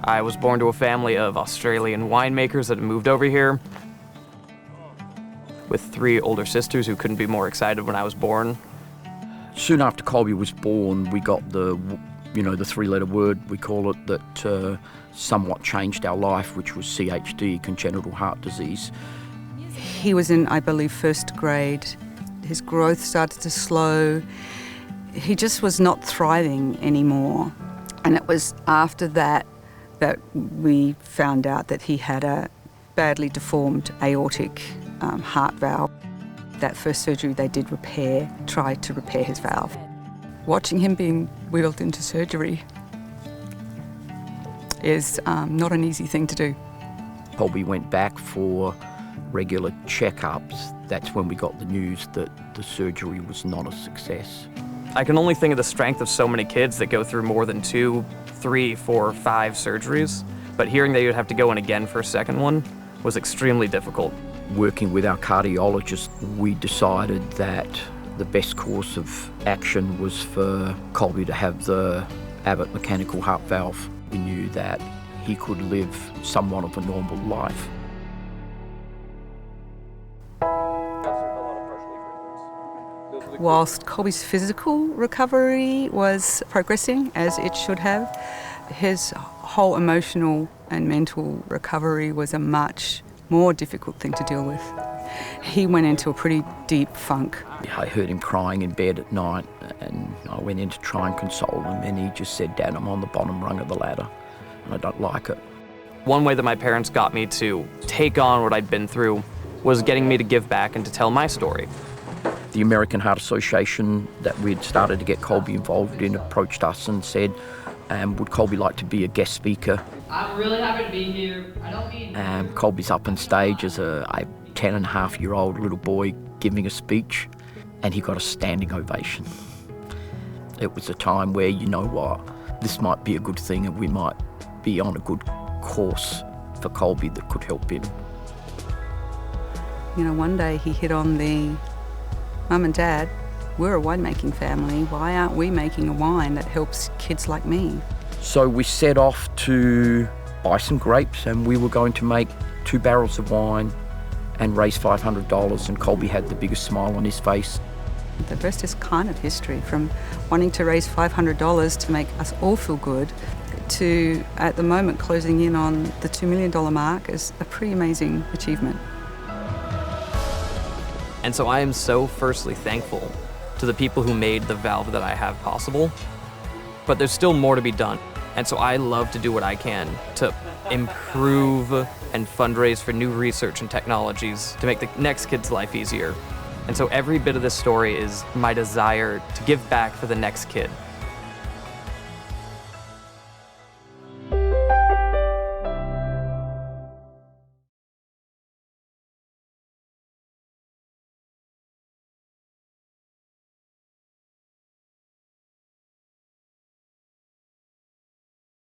I was born to a family of Australian winemakers that had moved over here, with 3 older sisters who couldn't be more excited when I was born. Soon after Colby was born, we got the 3-letter word, we call it, that somewhat changed our life, which was CHD, congenital heart disease. He was in, I believe, 1st grade. His growth started to slow. He just was not thriving anymore. And it was after that that we found out that he had a badly deformed aortic heart valve. That first surgery they did tried to repair his valve. Watching him being wheeled into surgery is not an easy thing to do. Colby went back for regular checkups. That's when we got the news that the surgery was not a success. I can only think of the strength of so many kids that go through more than 2, 3, 4, 5 surgeries, but hearing that you'd have to go in again for a second one was extremely difficult. Working with our cardiologist, we decided that the best course of action was for Colby to have the Abbott mechanical heart valve. We knew that he could live somewhat of a normal life. Whilst Colby's physical recovery was progressing as it should have, his whole emotional and mental recovery was a much more difficult thing to deal with. He went into a pretty deep funk. I heard him crying in bed at night, and I went in to try and console him, and he just said, "Dad, I'm on the bottom rung of the ladder, and I don't like it." One way that my parents got me to take on what I'd been through was getting me to give back and to tell my story. The American Heart Association that we'd started to get Colby involved in approached us and said, would Colby like to be a guest speaker? I'm really happy to be here. I don't need... Colby's up on stage as a 10-and-a-half-year-old little boy giving a speech, and he got a standing ovation. It was a time where, you know what, this might be a good thing and we might be on a good course for Colby that could help him. You know, one day he hit on the, Mum and Dad, we're a winemaking family. Why aren't we making a wine that helps kids like me? So we set off to buy some grapes, and we were going to make 2 barrels of wine and raise $500, and Colby had the biggest smile on his face. The rest is kind of history, from wanting to raise $500 to make us all feel good to, at the moment, closing in on the $2 million mark is a pretty amazing achievement. And so I am so firstly thankful to the people who made the valve that I have possible, but there's still more to be done. And so I love to do what I can to improve and fundraise for new research and technologies to make the next kid's life easier. And so every bit of this story is my desire to give back for the next kid.